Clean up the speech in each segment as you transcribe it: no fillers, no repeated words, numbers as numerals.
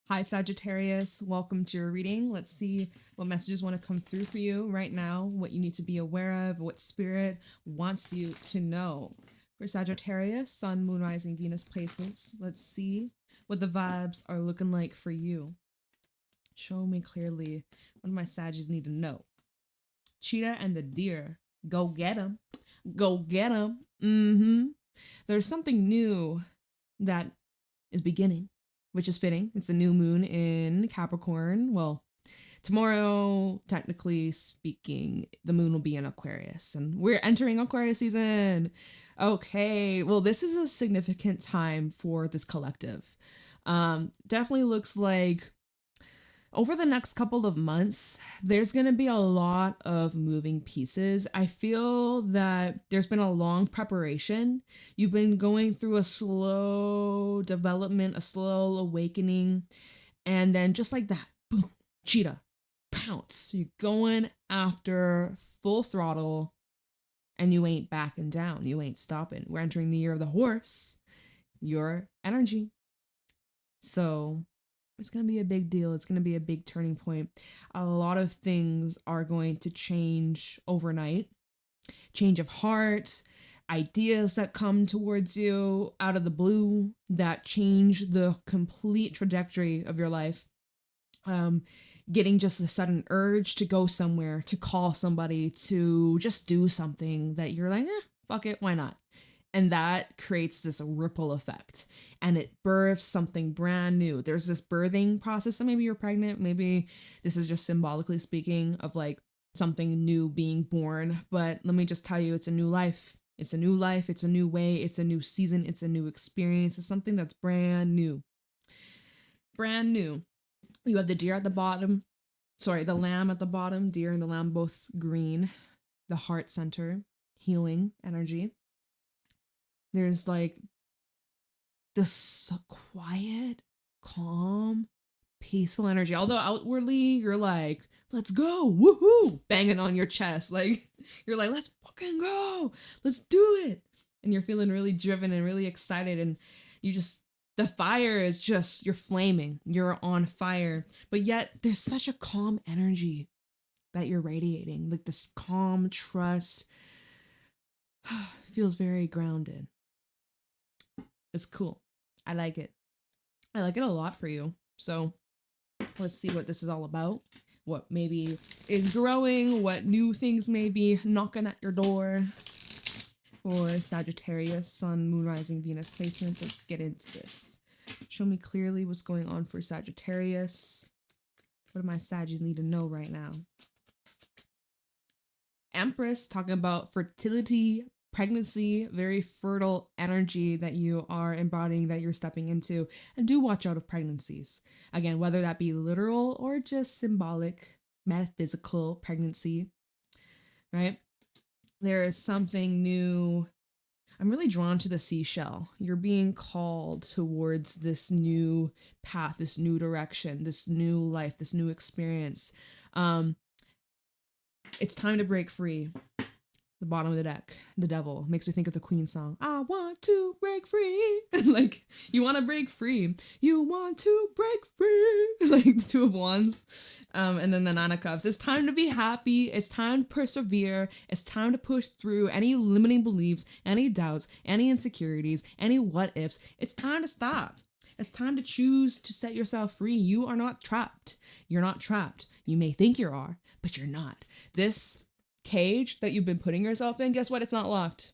Hi, Sagittarius. Welcome to your reading. Let's see what messages want to come through for you right now, what you need to be aware of, what spirit wants you to know. For Sagittarius, Sun, Moon, Rising, Venus placements, let's see what the vibes are looking like for you. Show me clearly what my Saggies need to know. Cheetah and the deer. Go get them. Go get them. There's something new that is beginning, which is fitting. It's a new moon in Capricorn. Well, tomorrow, technically speaking, the moon will be in Aquarius, and we're entering Aquarius season. Okay, well, this is a significant time for this collective. Definitely looks like over the next couple of months, there's going to be a lot of moving pieces. I feel that there's been a long preparation. You've been going through a slow development, a slow awakening, and then just like that, boom, cheetah, pounce. You're going after full throttle, and you ain't backing down. You ain't stopping. We're entering the year of the horse, your energy. So it's going to be a big deal. It's going to be a big turning point. A lot of things are going to change overnight. Change of heart, ideas that come towards you out of the blue that change the complete trajectory of your life. Getting just a sudden urge to go somewhere, to call somebody, to just do something that you're like, fuck it, why not? And that creates this ripple effect, and it births something brand new. There's this birthing process, and maybe you're pregnant, maybe this is just symbolically speaking of like something new being born. But let me just tell you, it's a new life. It's a new life. It's a new way. It's a new season. It's a new experience. It's something that's brand new. Brand new. You have the deer at the bottom. Sorry, the lamb at the bottom. Deer and the lamb both green. The heart center, healing energy. There's like this quiet, calm, peaceful energy. Although outwardly you're like, let's go, woohoo, banging on your chest. Like, you're like, let's fucking go, let's do it. And you're feeling really driven and really excited. And you just, the fire is just, you're flaming. You're on fire. But yet there's such a calm energy that you're radiating. Like this calm trust. Feels very grounded. It's cool. I like it. I like it a lot for you. So let's see what this is all about. What maybe is growing, what new things may be knocking at your door. For Sagittarius, Sun, Moon, Rising, Venus placements. Let's get into this. Show me clearly what's going on for Sagittarius. What do my Saggies need to know right now? Empress, talking about fertility, pregnancy, very fertile energy that you are embodying, that you're stepping into. And do watch out of pregnancies. Again, whether that be literal or just symbolic, metaphysical pregnancy, right? There is something new. I'm really drawn to the seashell. You're being called towards this new path, this new direction, this new life, this new experience. It's time to break free. The bottom of the deck, the devil, makes me think of the Queen song. I want to break free. Like, you want to break free. You want to break free. Like the Two of Wands. And then the Nine of Cups. It's time to be happy. It's time to persevere. It's time to push through any limiting beliefs, any doubts, any insecurities, any what ifs. It's time to stop. It's time to choose to set yourself free. You are not trapped. You're not trapped. You may think you are, but you're not. This cage that you've been putting yourself in, guess what? It's not locked.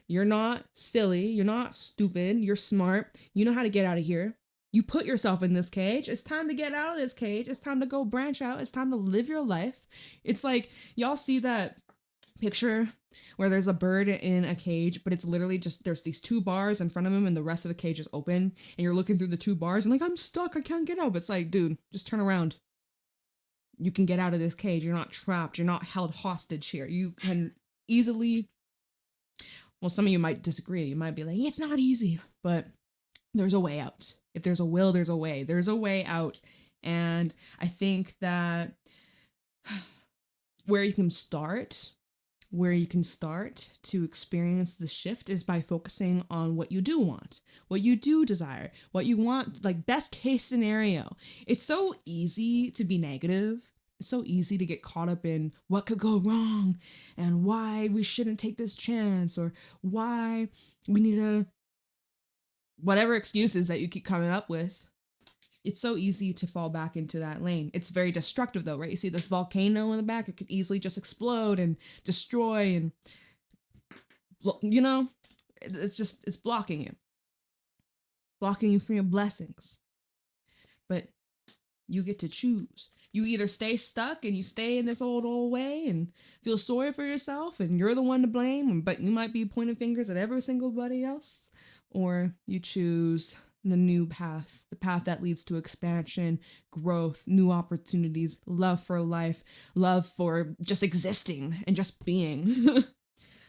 You're not silly. You're not stupid. You're smart. You know how to get out of here. You put yourself in this cage. It's time to get out of this cage. It's time to go branch out. It's time to live your life. It's like, y'all see that picture where there's a bird in a cage, but it's literally just, there's these two bars in front of him and the rest of the cage is open, and you're looking through the two bars and like, I'm stuck. I can't get out. But it's like, dude, just turn around. You can get out of this cage. You're not trapped. You're not held hostage here. You can easily, well, some of you might disagree. You might be like, it's not easy, but there's a way out. If there's a will, there's a way. There's a way out. And I think that where you can start where you can start to experience the shift is by focusing on what you do want, what you do desire, what you want, like best case scenario. It's so easy to be negative. It's so easy to get caught up in what could go wrong and why we shouldn't take this chance or why we need to, whatever excuses that you keep coming up with. It's so easy to fall back into that lane. It's very destructive though, right? You see this volcano in the back, it could easily just explode and destroy and, you know, it's blocking you from your blessings. But you get to choose. You either stay stuck and you stay in this old way and feel sorry for yourself and you're the one to blame, but you might be pointing fingers at every single buddy else, or you choose the new path, the path that leads to expansion, growth, new opportunities, love for life, love for just existing and just being.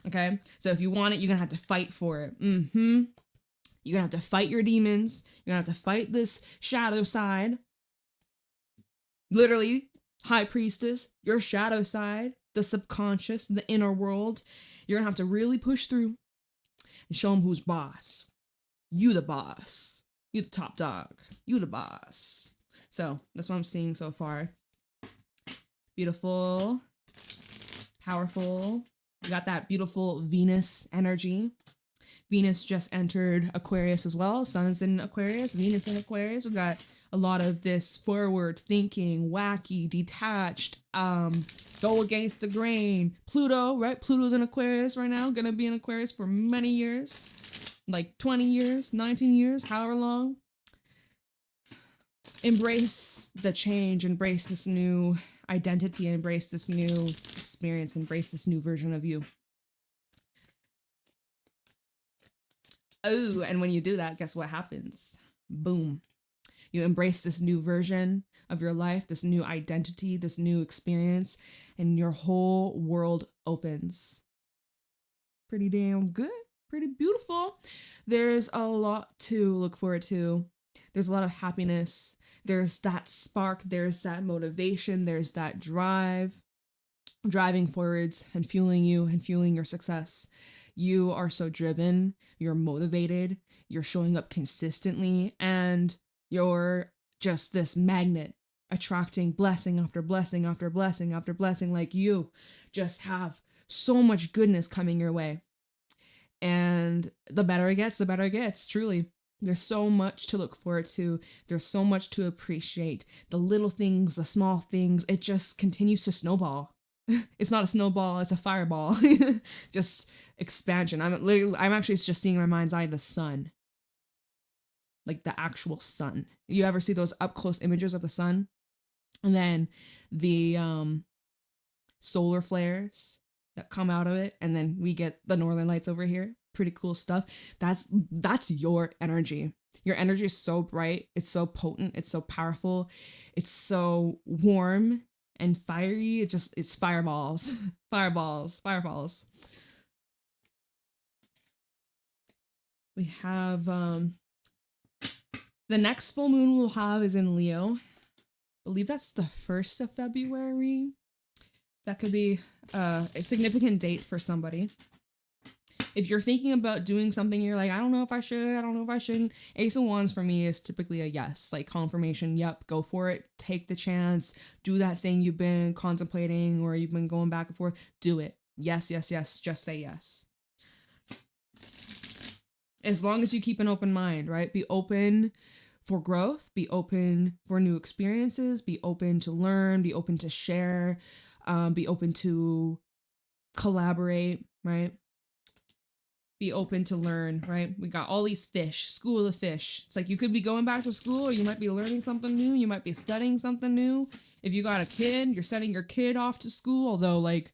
Okay? So if you want it, you're gonna have to fight for it. You're gonna have to fight your demons. You're gonna have to fight this shadow side. Literally, high priestess, your shadow side, the subconscious, the inner world. You're gonna have to really push through and show them who's boss. You the boss. You the top dog. You the boss. So that's what I'm seeing so far. Beautiful. Powerful. You got that beautiful Venus energy. Venus just entered Aquarius as well. Sun's in Aquarius. Venus in Aquarius. We got a lot of this forward thinking, wacky, detached, go against the grain. Pluto, right? Pluto's in Aquarius right now. Gonna be in Aquarius for many years. Like 20 years, 19 years, however long. Embrace the change, embrace this new identity, embrace this new experience, embrace this new version of you. Oh, and when you do that, guess what happens? Boom. You embrace this new version of your life, this new identity, this new experience, and your whole world opens. Pretty damn good. Pretty beautiful. There's a lot to look forward to. There's a lot of happiness. There's that spark. There's that motivation. There's that drive, driving forwards and fueling you and fueling your success. You are so driven. You're motivated. You're showing up consistently, and you're just this magnet attracting blessing after blessing after blessing after blessing. Like you just have so much goodness coming your way. And the better it gets, truly. There's so much to look forward to. There's so much to appreciate. The little things, the small things, it just continues to snowball. It's not a snowball, it's a fireball. Just expansion. I'm actually just seeing in my mind's eye the sun. Like the actual sun. You ever see those up close images of the sun? And then the solar flares that come out of it, and then we get the northern lights over here. Pretty cool stuff. That's your energy. Your energy is so bright, it's so potent, it's so powerful, it's so warm and fiery. It's fireballs. Fireballs. We have the next full moon we'll have is in Leo. I believe that's the 1st of February. That could be a significant date for somebody. If you're thinking about doing something, you're like, I don't know if I shouldn't. Ace of Wands for me is typically a yes, like confirmation. Yep, go for it. Take the chance. Do that thing you've been contemplating or you've been going back and forth. Do it. Yes. Just say yes. As long as you keep an open mind, right? Be open for growth. Be open for new experiences. Be open to learn. Be open to share. Be open to collaborate, right? Be open to learn, right? We got all these fish, school of fish. It's like you could be going back to school or you might be learning something new. You might be studying something new. If you got a kid, you're sending your kid off to school. Although, like,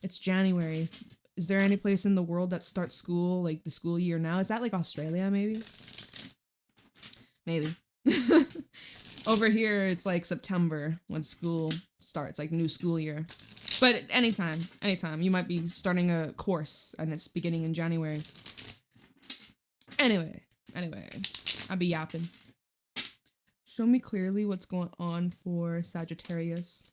it's January. Is there any place in the world that starts school, like the school year now? Is that like Australia, maybe? Maybe. Over here, it's like September when school starts, like new school year. But anytime. You might be starting a course and it's beginning in January. Anyway, I'll be yapping. Show me clearly what's going on for Sagittarius.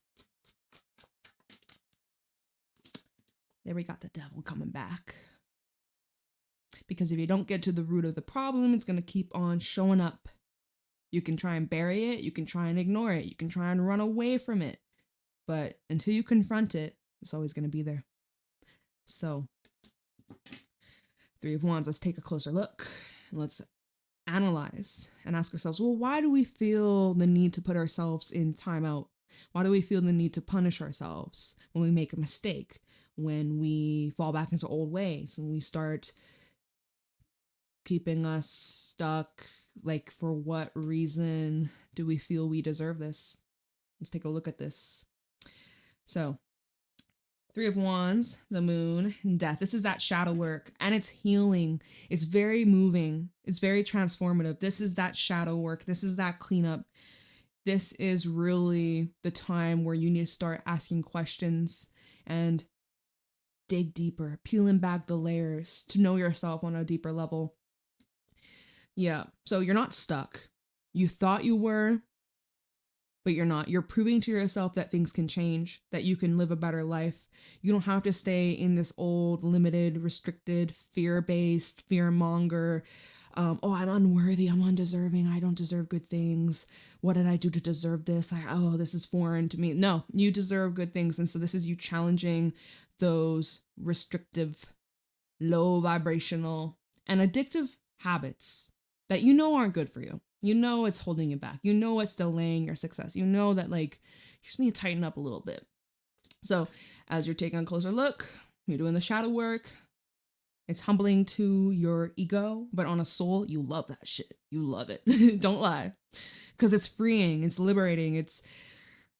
There we got the devil coming back. Because if you don't get to the root of the problem, it's going to keep on showing up. You can try and bury it. You can try and ignore it. You can try and run away from it. But until you confront it, it's always going to be there. So, Three of Wands, let's take a closer look. And let's analyze and ask ourselves, well, why do we feel the need to put ourselves in timeout? Why do we feel the need to punish ourselves when we make a mistake? When we fall back into old ways and we start keeping us stuck? Like, for what reason do we feel we deserve this? Let's take a look at this. So, Three of Wands, the Moon, and Death. This is that shadow work, and it's healing. It's very moving. It's very transformative. This is that shadow work. This is that cleanup. This is really the time where you need to start asking questions and dig deeper, peeling back the layers to know yourself on a deeper level. Yeah, so you're not stuck. You thought you were, but you're not. You're proving to yourself that things can change, that you can live a better life. You don't have to stay in this old, limited, restricted, fear-based, fear-monger, I'm unworthy, I'm undeserving, I don't deserve good things. What did I do to deserve this? This is foreign to me. No, you deserve good things. And so this is you challenging those restrictive, low vibrational, and addictive habits that you know aren't good for you. You know it's holding you back. You know it's delaying your success. You know that, like, you just need to tighten up a little bit. So as you're taking a closer look, you're doing the shadow work. It's humbling to your ego, but on a soul, you love that shit. You love it. Don't lie. Because it's freeing. It's liberating. It's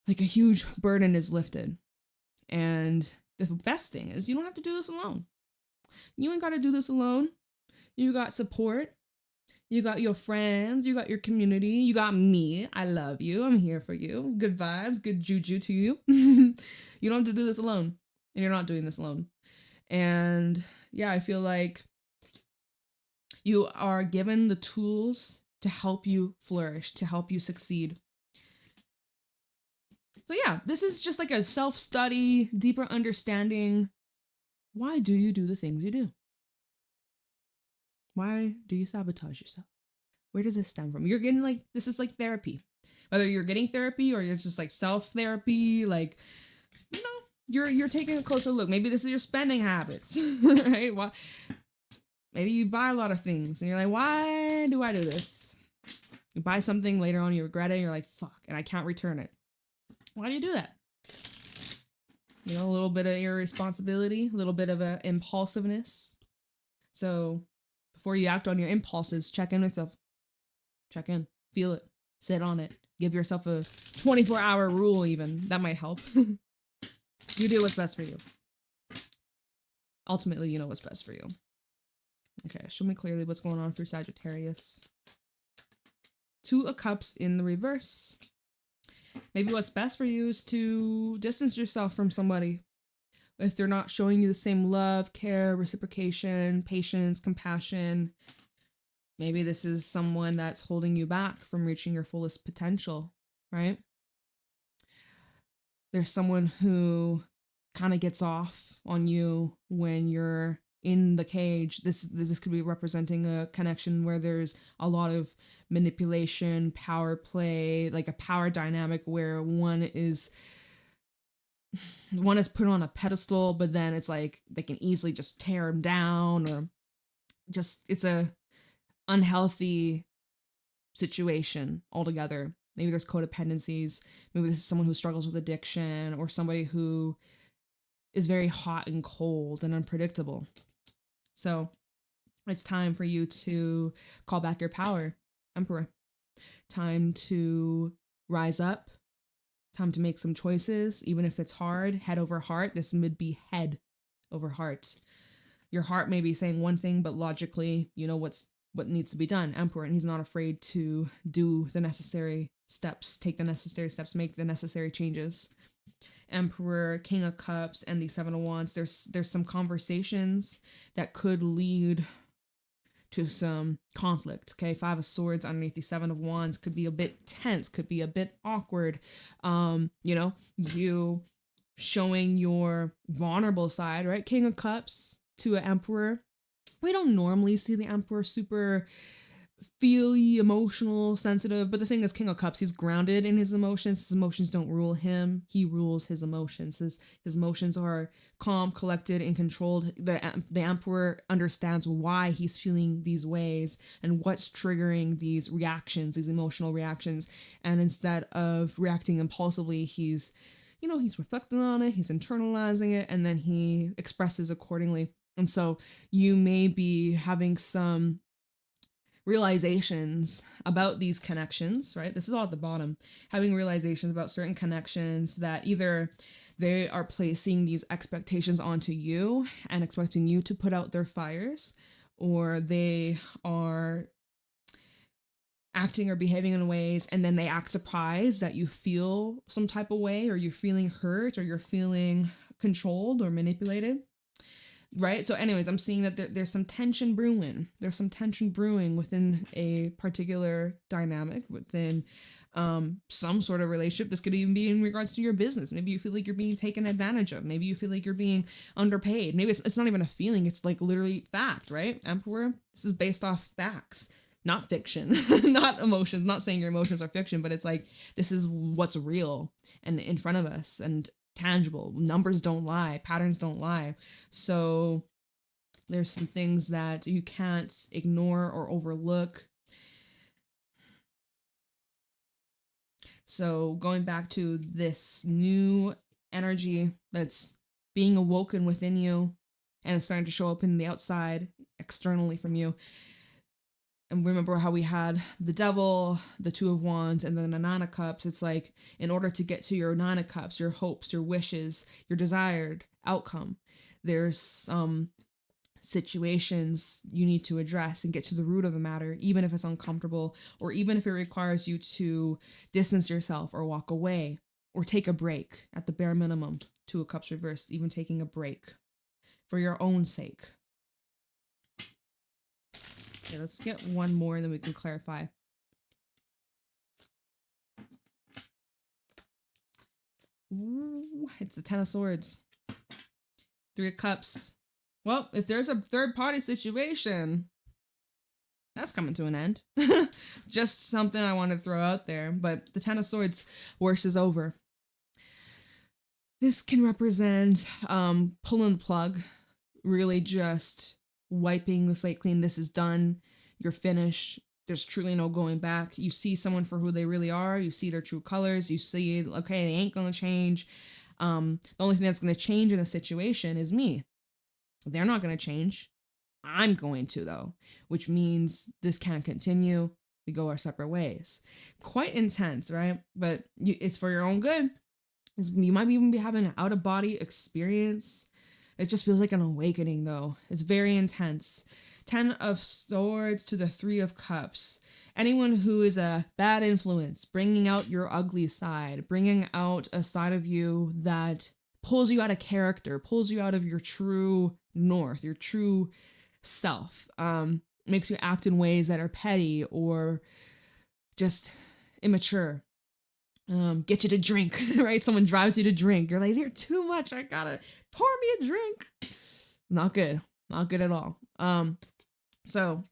like a huge burden is lifted. And the best thing is you don't have to do this alone. You ain't got to do this alone. You got support. You got your friends. You got your community. You got me. I love you. I'm here for you. Good vibes. Good juju to you. You don't have to do this alone. And you're not doing this alone. And yeah, I feel like you are given the tools to help you flourish, to help you succeed. So yeah, this is just like a self-study, deeper understanding. Why do you do the things you do? Why do you sabotage yourself? Where does this stem from? You're getting like, this is like therapy. Whether you're getting therapy or you're just like self-therapy, like, you know, you're taking a closer look. Maybe this is your spending habits, right? Well, maybe you buy a lot of things and you're like, why do I do this? You buy something, later on you regret it, you're like, fuck, and I can't return it. Why do you do that? You know, a little bit of irresponsibility, a little bit of a impulsiveness. So before you act on your impulses, check in with yourself. Check in, feel it, sit on it. Give yourself a 24-hour rule even. That might help. You do what's best for you. Ultimately, you know what's best for you. Okay, show me clearly what's going on for Sagittarius. Two of Cups in the reverse. Maybe what's best for you is to distance yourself from somebody. If they're not showing you the same love, care, reciprocation, patience, compassion, maybe this is someone that's holding you back from reaching your fullest potential, right? There's someone who kind of gets off on you when you're in the cage. This could be representing a connection where there's a lot of manipulation, power play, like a power dynamic where one is put on a pedestal, but then it's like they can easily just tear him down, or just it's a unhealthy situation altogether. Maybe there's codependencies. Maybe this is someone who struggles with addiction, or somebody who is very hot and cold and unpredictable. So it's time for you to call back your power, Emperor. Time to rise up. Time to make some choices, even if it's hard. Head over heart. This would be head over heart. Your heart may be saying one thing, but logically, you know what needs to be done. Emperor, and he's not afraid to do the necessary steps, take the necessary steps, make the necessary changes. Emperor, King of Cups, and the Seven of Wands. There's some conversations that could lead to some conflict. Okay, Five of Swords underneath the Seven of Wands could be a bit tense, could be a bit awkward. You showing your vulnerable side, right? King of Cups to an Emperor. We don't normally see the Emperor super feely, emotional, sensitive, but the thing is, King of Cups, he's grounded in his emotions. His emotions don't rule him. He rules his emotions. His emotions are calm, collected, and controlled. The Emperor understands why he's feeling these ways and what's triggering these reactions, these emotional reactions. And instead of reacting impulsively, he's reflecting on it, he's internalizing it, and then he expresses accordingly. And so you may be having some realizations about these connections, right? This is all at the bottom. Having realizations about certain connections that either they are placing these expectations onto you and expecting you to put out their fires, or they are acting or behaving in ways and then they act surprised that you feel some type of way, or you're feeling hurt, or you're feeling controlled or manipulated. Right? So anyways, I'm seeing that there's some tension brewing. There's some tension brewing within a particular dynamic, within some sort of relationship. This could even be in regards to your business. Maybe you feel like you're being taken advantage of. Maybe you feel like you're being underpaid. Maybe it's not even a feeling. It's like literally fact, right? Emperor, this is based off facts, not fiction, not emotions. Not saying your emotions are fiction, but it's like, this is what's real and in front of us and tangible. Numbers don't lie, patterns don't lie. So there's some things that you can't ignore or overlook. So going back to this new energy that's being awoken within you and it's starting to show up in the outside externally from you. And remember how we had the Devil, the Two of Wands, and then the Nine of Cups. It's like, in order to get to your Nine of Cups, your hopes, your wishes, your desired outcome, there's some situations you need to address and get to the root of the matter, even if it's uncomfortable, or even if it requires you to distance yourself or walk away or take a break at the bare minimum. Two of Cups reversed, even taking a break for your own sake. Okay, let's get one more and then we can clarify. Ooh, it's the Ten of Swords. Three of Cups. Well, if there's a third party situation, that's coming to an end. Just something I wanted to throw out there. But the Ten of Swords, worst is over. This can represent pulling the plug, really just wiping the slate clean. This is done. You're finished. There's truly no going back. You see someone for who they really are. You see their true colors. You see, okay, they ain't going to change. The only thing that's going to change in the situation is me. They're not going to change. I'm going to, though, which means this can't continue. We go our separate ways. Quite intense, right? But it's for your own good. You might even be having an out-of-body experience. It just feels like an awakening, though. It's very intense. 10 of Swords to the 3 of Cups. Anyone who is a bad influence, bringing out your ugly side, bringing out a side of you that pulls you out of character, pulls you out of your true north, your true self, makes you act in ways that are petty or just immature. Get you to drink, right? Someone drives you to drink. You're like, they're too much. I gotta pour me a drink. Not good. Not good at all. So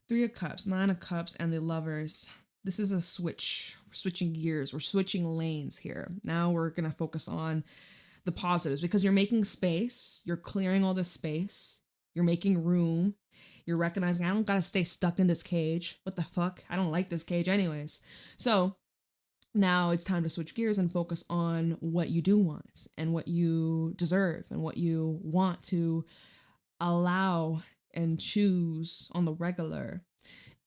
3 of Cups, 9 of Cups, and the Lovers. This is a switch. We're switching gears. We're switching lanes here. Now we're gonna focus on the positives because you're making space. You're clearing all this space. You're making room. You're recognizing, I don't gotta stay stuck in this cage. What the fuck? I don't like this cage anyways. So now it's time to switch gears and focus on what you do want and what you deserve and what you want to allow and choose on the regular.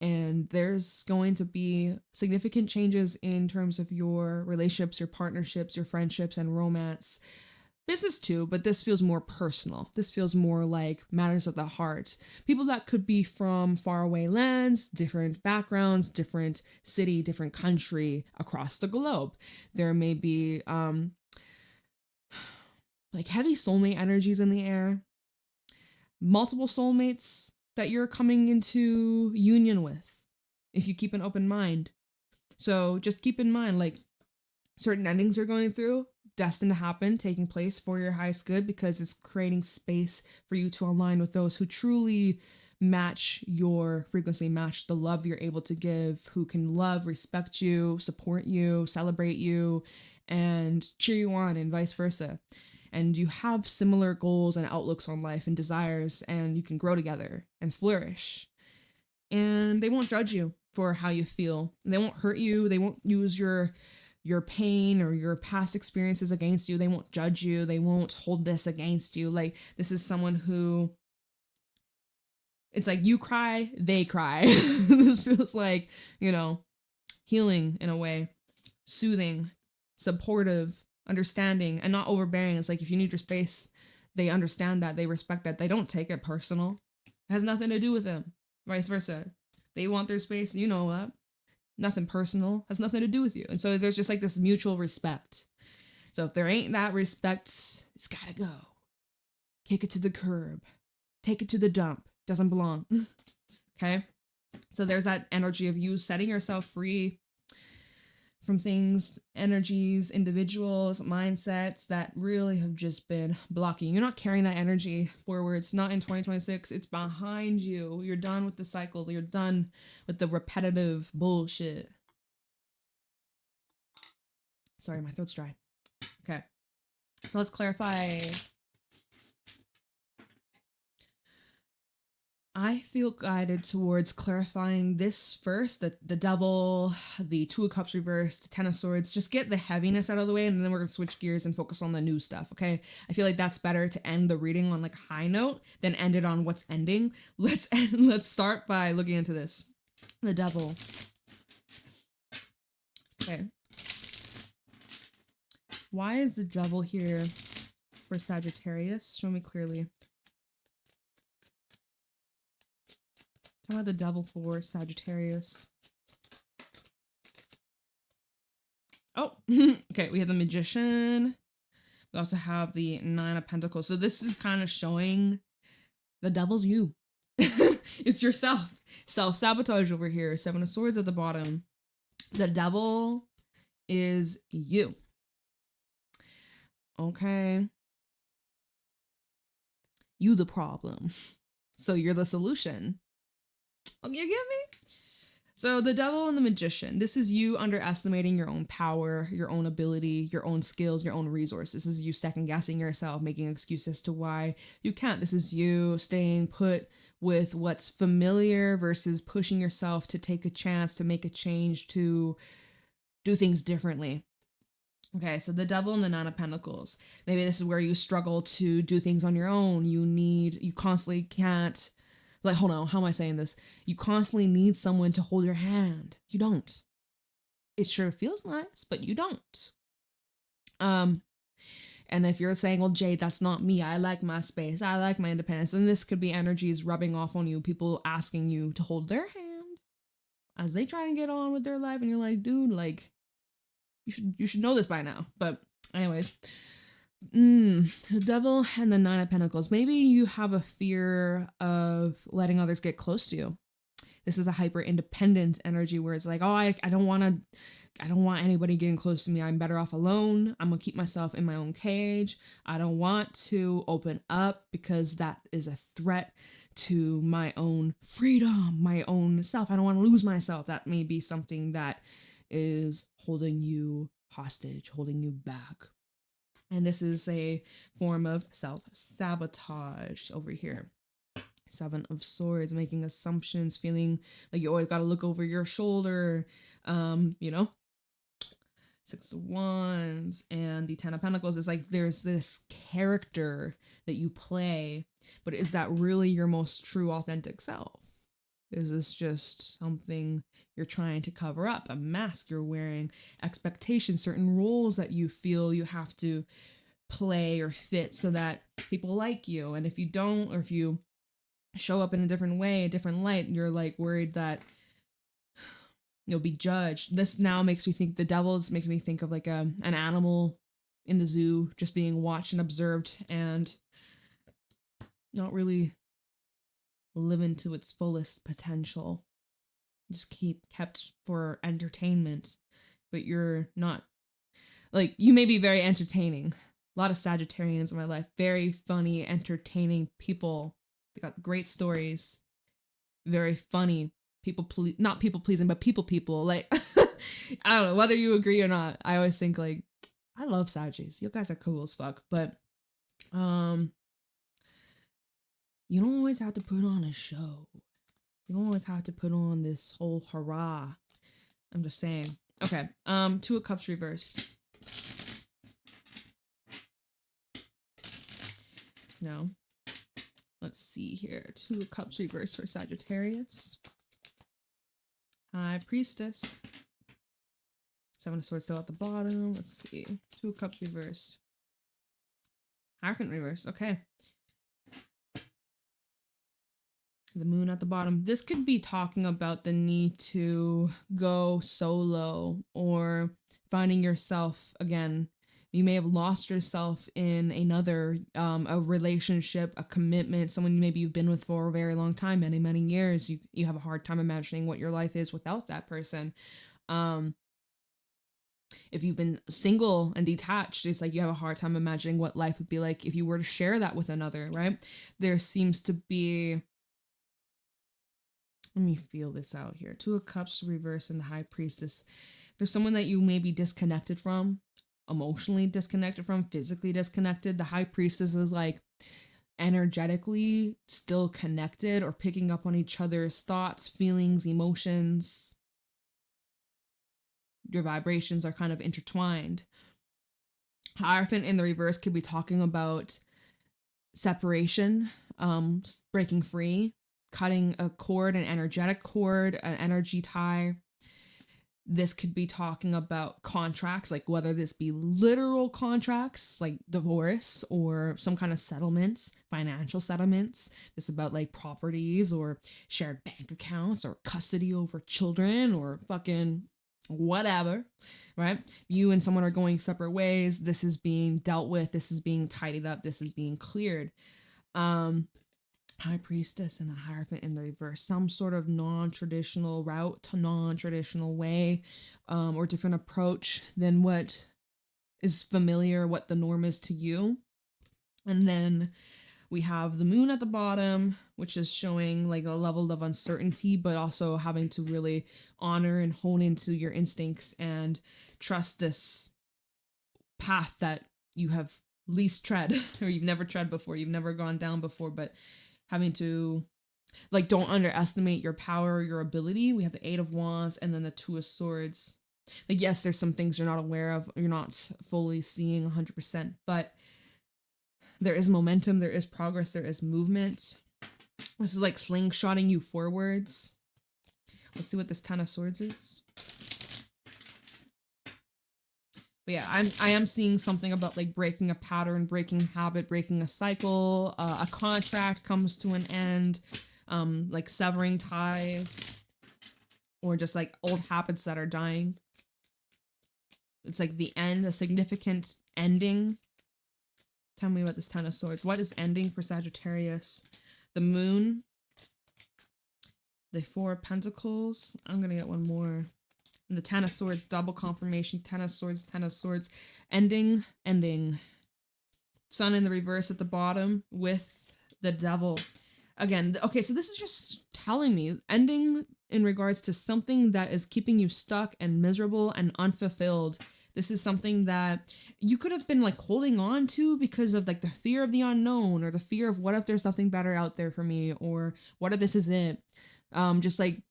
And there's going to be significant changes in terms of your relationships, your partnerships, your friendships, and romance. Business too, but this feels more personal. This feels more like matters of the heart. People that could be from faraway lands, different backgrounds, different city, different country across the globe. There may be like heavy soulmate energies in the air. Multiple soulmates that you're coming into union with if you keep an open mind. So just keep in mind, like, certain endings you're going through, destined to happen, taking place for your highest good, because it's creating space for you to align with those who truly match your frequency, match the love you're able to give, who can love, respect you, support you, celebrate you, and cheer you on, and vice versa. And you have similar goals and outlooks on life and desires, and you can grow together and flourish. And they won't judge you for how you feel. They won't hurt you. They won't use your pain or your past experiences against you. They won't judge you. They won't hold this against you. Like, this is someone who, it's like you cry, they cry. This feels like, you know, healing in a way, soothing, supportive, understanding, and not overbearing. It's like if you need your space, they understand that, they respect that, they don't take it personal. It has nothing to do with them. Vice versa. They want their space, you know that. Nothing personal, has nothing to do with you. And so there's just like this mutual respect. So if there ain't that respect, it's gotta go. Kick it to the curb. Take it to the dump. Doesn't belong. Okay? So there's that energy of you setting yourself free from things, energies, individuals, mindsets that really have just been blocking. You're not carrying that energy forwards, not in 2026. It's behind you. You're done with the cycle. You're done with the repetitive bullshit. Sorry, my throat's dry. Okay. So let's clarify. I feel guided towards clarifying this first, the devil, the Two of Cups reversed, the Ten of Swords. Just get the heaviness out of the way, and then we're going to switch gears and focus on the new stuff, okay? I feel like that's better to end the reading on like a high note than end it on what's ending. Let's start by looking into this. The devil. Okay. Why is the devil here for Sagittarius? Show me clearly. Talk about the devil for Sagittarius. Oh, okay. We have the Magician. We also have the Nine of Pentacles. So this is kind of showing the devil's you. It's yourself. Self-sabotage over here. Seven of Swords at the bottom. The devil is you. Okay. You the problem. So you're the solution. You get me? So the devil and the Magician. This is you underestimating your own power, your own ability, your own skills, your own resources. This is you second guessing yourself, making excuses to why you can't. This is you staying put with what's familiar versus pushing yourself to take a chance, to make a change, to do things differently. Okay, so the devil and the Nine of Pentacles. Maybe this is where you struggle to do things on your own. You constantly can't. Like, hold on, how am I saying this? You constantly need someone to hold your hand. You don't. It sure feels nice, but you don't. And if you're saying, well, Jade, that's not me. I like my space. I like my independence. Then this could be energies rubbing off on you. People asking you to hold their hand as they try and get on with their life. And you're like, dude, like, you should know this by now. But anyways. The devil and the Nine of Pentacles. Maybe you have a fear of letting others get close to you. This is a hyper independent energy where it's like, oh, I don't want anybody getting close to me. I'm better off alone. I'm gonna keep myself in my own cage. I don't want to open up because that is a threat to my own freedom, my own self. I don't want to lose myself. That may be something that is holding you hostage, holding you back. And this is a form of self-sabotage over here. Seven of Swords, making assumptions, feeling like you always got to look over your shoulder, you know? Six of Wands and the Ten of Pentacles is like there's this character that you play, but is that really your most true, authentic self? Is this just something you're trying to cover up, a mask you're wearing, expectations, certain roles that you feel you have to play or fit so that people like you? And if you don't, or if you show up in a different way, a different light, you're like worried that you'll be judged. This now makes me think the devil is making me think of like an animal in the zoo just being watched and observed and not really living to its fullest potential. Just kept for entertainment, but you're not Like, you may be very entertaining. A lot of Sagittarians in my life. Very funny, entertaining people. They got great stories. Very funny. Not people pleasing, but people. Like, I don't know, whether you agree or not. I always think, like, I love Saggies. You guys are cool as fuck. But, you don't always have to put on a show. You don't always have to put on this whole hurrah. I'm just saying. Okay, Two of Cups reversed. No. Let's see here. Two of Cups reversed for Sagittarius. High Priestess. Seven of Swords still at the bottom. Let's see. Two of Cups reversed. Hierophant reversed. Okay. The Moon at the bottom. This could be talking about the need to go solo or finding yourself again. You may have lost yourself in another, a relationship, a commitment, someone maybe you've been with for a very long time, many, many years. You have a hard time imagining what your life is without that person. If you've been single and detached, it's like you have a hard time imagining what life would be like if you were to share that with another, right? There seems to be... Let me feel this out here. Two of Cups reverse and the High Priestess. There's someone that you may be disconnected from, emotionally disconnected from, physically disconnected. The High Priestess is like energetically still connected or picking up on each other's thoughts, feelings, emotions. Your vibrations are kind of intertwined. Hierophant in the reverse could be talking about separation, breaking free, cutting a cord, an energetic cord, an energy tie. This could be talking about contracts, like whether this be literal contracts, like divorce, or some kind of settlements, financial settlements. This is about like properties or shared bank accounts or custody over children or fucking whatever, right? You and someone are going separate ways. This is being dealt with. This is being tidied up. This is being cleared. High Priestess and the Hierophant in the reverse, some sort of non-traditional route to non-traditional way, or different approach than what is familiar, what the norm is to you. And then we have the Moon at the bottom, which is showing like a level of uncertainty, but also having to really honor and hone into your instincts and trust this path that you have least tread, or you've never tread before, you've never gone down before, but having to, like, don't underestimate your power, your ability. We have the Eight of Wands and then the Two of Swords. Like, yes, there's some things you're not aware of, you're not fully seeing 100%, but there is momentum, there is progress, there is movement. This is like slingshotting you forwards. Let's see what this Ten of Swords is. But yeah, I am seeing something about like breaking a pattern, breaking a habit, breaking a cycle. A contract comes to an end, like severing ties, or just like old habits that are dying. It's like the end, a significant ending. Tell me about this Ten of Swords. What is ending for Sagittarius? The Moon. The Four of Pentacles. I'm gonna get one more. And the Ten of Swords, double confirmation. Ten of Swords, Ten of Swords. Ending. Sun in the reverse at the bottom with the Devil. Again, okay, so this is just telling me ending in regards to something that is keeping you stuck and miserable and unfulfilled. This is something that you could have been like holding on to because of like the fear of the unknown, or the fear of what if there's nothing better out there for me, or what if this is it. Just like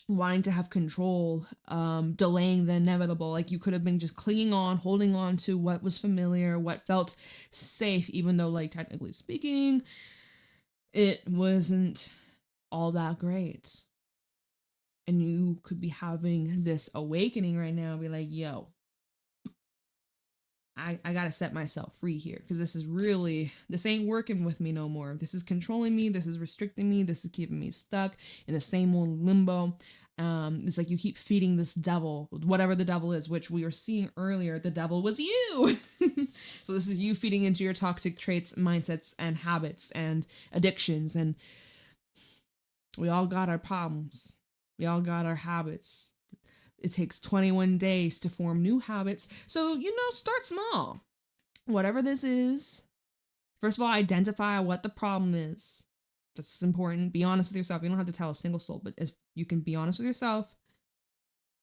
wanting to have control, delaying the inevitable. Like you could have been just clinging on, holding on to what was familiar, what felt safe, even though like technically speaking, it wasn't all that great. And you could be having this awakening right now, be like, yo, I gotta set myself free here, because this ain't working with me no more. This is controlling me, this is restricting me, this is keeping me stuck in the same old limbo. It's like you keep feeding this devil, whatever the devil is, which we were seeing earlier, the devil was you. So this is you feeding into your toxic traits, mindsets, and habits, and addictions, and we all got our problems. We all got our habits. It takes 21 days to form new habits. So, start small. Whatever this is, first of all, identify what the problem is. That's important. Be honest with yourself. You don't have to tell a single soul, but if you can be honest with yourself,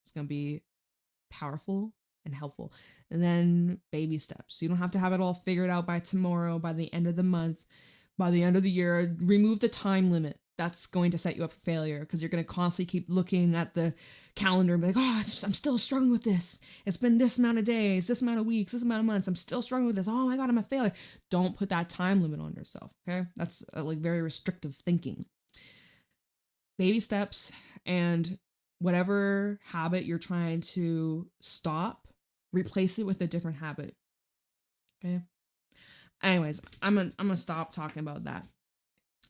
it's going to be powerful and helpful. And then baby steps. You don't have to have it all figured out by tomorrow, by the end of the month, by the end of the year. Remove the time limit. That's going to set you up for failure because you're going to constantly keep looking at the calendar and be like, oh, I'm still struggling with this. It's been this amount of days, this amount of weeks, this amount of months. I'm still struggling with this. Oh my God, I'm a failure. Don't put that time limit on yourself, okay? That's like very restrictive thinking. Baby steps, and whatever habit you're trying to stop, replace it with a different habit, okay? Anyways, I'm gonna stop talking about that.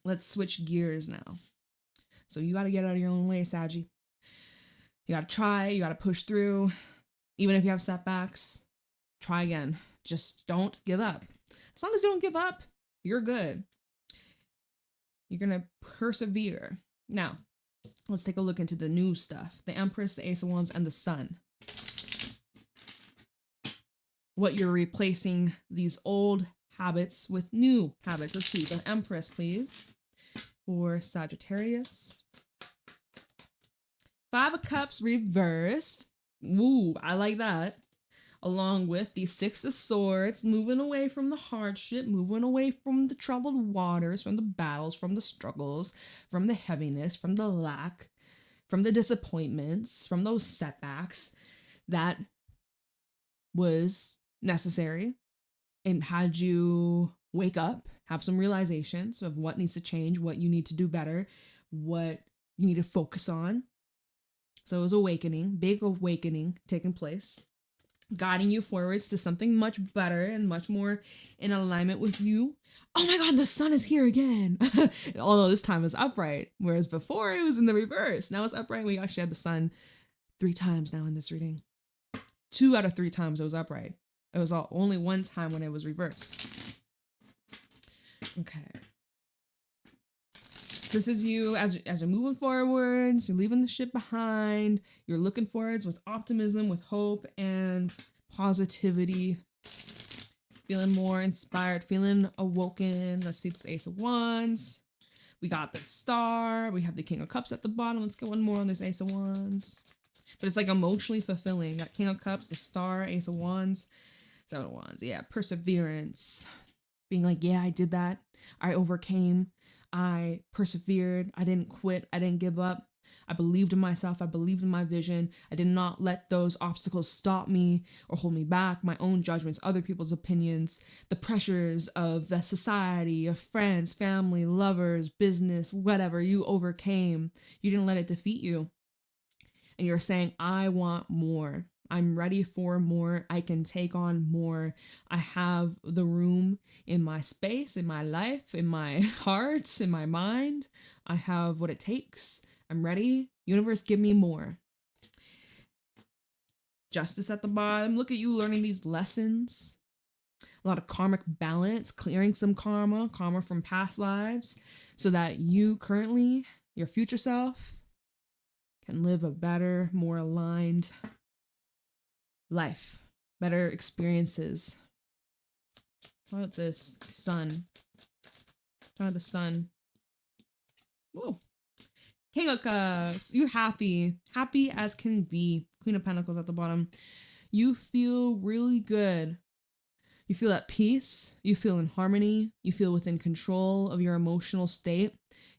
Let's switch gears now. So you got to get out of your own way, Saggy. You got to try. You got to push through. Even if you have setbacks, try again. Just don't give up. As long as you don't give up, you're good. You're going to persevere. Now, let's take a look into the new stuff. The Empress, the Ace of Wands, and the Sun. What you're replacing these old habits with new habits. Let's see. The Empress, please. For Sagittarius. 5 of Cups reversed. Ooh, I like that. Along with the 6 of Swords, moving away from the hardship, moving away from the troubled waters, from the battles, from the struggles, from the heaviness, from the lack, from the disappointments, from those setbacks that was necessary and had you wake up, have some realizations of what needs to change, what you need to do better, what you need to focus on. So it was awakening, big awakening taking place, guiding you forwards to something much better and much more in alignment with you. Oh my God, the Sun is here again. Although this time it's upright, whereas before it was in the reverse. Now it's upright. We actually have the Sun 3 times now in this reading. 2 out of 3 times it was upright. It was only 1 time when it was reversed. Okay. This is you as you're moving forwards, you're leaving the shit behind, you're looking forwards with optimism, with hope, and positivity. Feeling more inspired, feeling awoken. Let's see this Ace of Wands. We got the Star. We have the King of Cups at the bottom. Let's get one more on this Ace of Wands. But it's like emotionally fulfilling. Got King of Cups, the Star, Ace of Wands, 7 of Wands. Yeah, perseverance. Being like, yeah, I did that. I overcame. I persevered. I didn't quit. I didn't give up. I believed in myself. I believed in my vision. I did not let those obstacles stop me or hold me back. My own judgments, other people's opinions, the pressures of the society, of friends, family, lovers, business, whatever. You overcame. You didn't let it defeat you. And you're saying, I want more. I'm ready for more. I can take on more. I have the room in my space, in my life, in my heart, in my mind. I have what it takes. I'm ready. Universe, give me more. Justice at the bottom. Look at you learning these lessons. A lot of karmic balance, clearing some karma from past lives, so that you currently, your future self, can live a better, more aligned life, better experiences. How about this Sun? How about the Sun? Whoa. King of Cups. You happy as can be. Queen of Pentacles at the bottom. You feel really good. You feel at peace. You feel in harmony. You feel within control of your emotional state.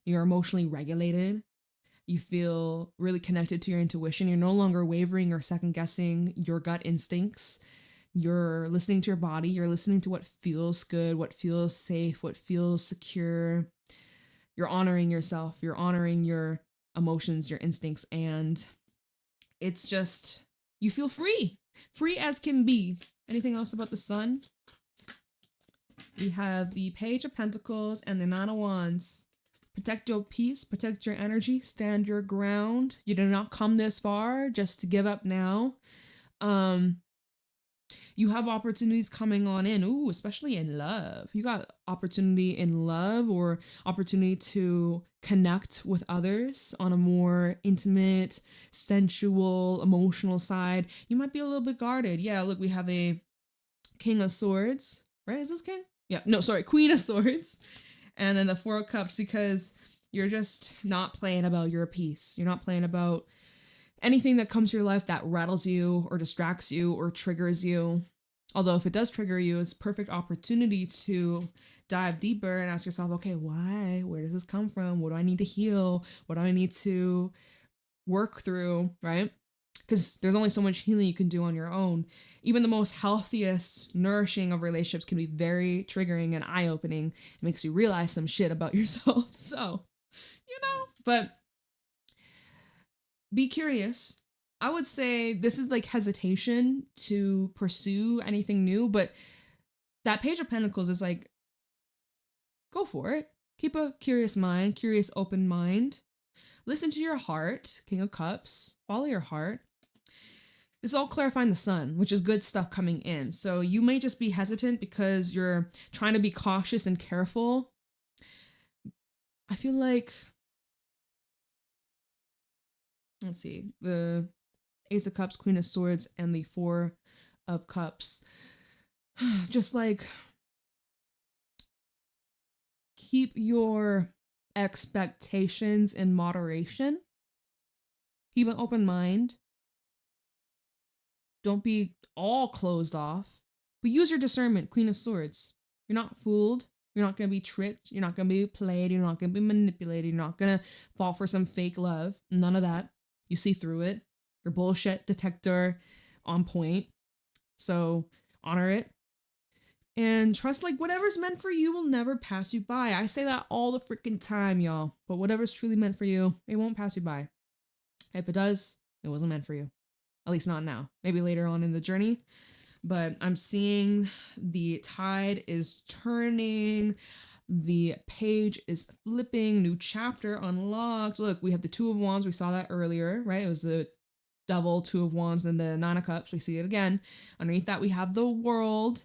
You're emotionally regulated. You feel really connected to your intuition. You're no longer wavering or second guessing your gut instincts. You're listening to your body. You're listening to what feels good, what feels safe, what feels secure. You're honoring yourself. You're honoring your emotions, your instincts. And it's just, you feel free. Free as can be. Anything else about the Sun? We have the Page of Pentacles and the 9 of Wands. Protect your peace, protect your energy, stand your ground. You did not come this far just to give up now. You have opportunities coming on in. Ooh, especially in love. You got opportunity in love or opportunity to connect with others on a more intimate, sensual, emotional side. You might be a little bit guarded. Yeah, look, we have a King of Swords, right? Is this King? Yeah, no, sorry, Queen of Swords. And then the Four of Cups, because you're just not playing about your peace. You're not playing about anything that comes to your life that rattles you or distracts you or triggers you. Although if it does trigger you, it's perfect opportunity to dive deeper and ask yourself, okay, why? Where does this come from? What do I need to heal? What do I need to work through, right? Because there's only so much healing you can do on your own. Even the most healthiest, nourishing of relationships can be very triggering and eye-opening. It makes you realize some shit about yourself. So, but be curious. I would say this is like hesitation to pursue anything new, but that Page of Pentacles is like, go for it. Keep a curious mind, curious open mind. Listen to your heart, King of Cups. Follow your heart. This is all clarifying the sun, which is good stuff coming in. So you may just be hesitant because you're trying to be cautious and careful. I feel like, let's see, the Ace of Cups, Queen of Swords, and the Four of Cups. Just like, keep your expectations in moderation. Keep an open mind. Don't be all closed off, but use your discernment, Queen of Swords. You're not fooled. You're not going to be tricked. You're not going to be played. You're not going to be manipulated. You're not going to fall for some fake love. None of that. You see through it. Your bullshit detector on point. So honor it. And trust, like, whatever's meant for you will never pass you by. I say that all the freaking time, y'all. But whatever's truly meant for you, it won't pass you by. If it does, it wasn't meant for you. At least not now. Maybe later on in the journey. But I'm seeing the tide is turning. The page is flipping. New chapter unlocked. Look, we have the Two of Wands. We saw that earlier, right? It was the Devil, Two of Wands, and the Nine of Cups. We see it again. Underneath that, we have the World.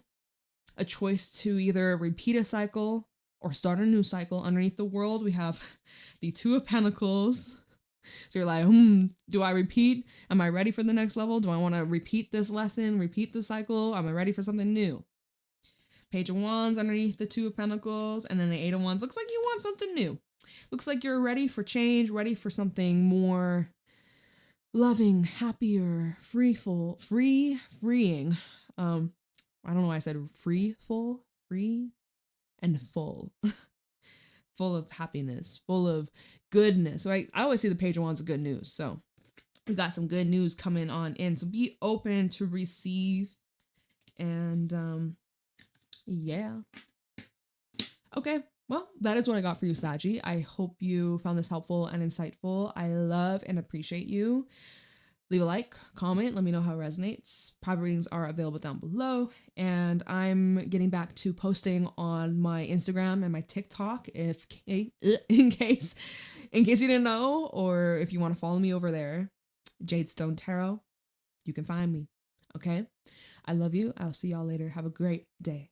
A choice to either repeat a cycle or start a new cycle. Underneath the World, we have the Two of Pentacles. So you're like, do I repeat? Am I ready for the next level? Do I want to repeat this lesson, repeat the cycle? Am I ready for something new? Page of Wands underneath the Two of Pentacles, and then the Eight of Wands. Looks like you want something new. Looks like you're ready for change, ready for something more loving, happier, freeing. I don't know why I said free and full. Full of happiness, full of goodness. So I always see the Page of Wands as good news. So we got some good news coming on in. So be open to receive. And yeah. Okay. Well, that is what I got for you, Saggy. I hope you found this helpful and insightful. I love and appreciate you. Leave a like, comment, let me know how it resonates. Private readings are available down below. And I'm getting back to posting on my Instagram and my TikTok in case you didn't know, or if you want to follow me over there, JadeStoneTarot, you can find me. Okay? I love you. I'll see y'all later. Have a great day.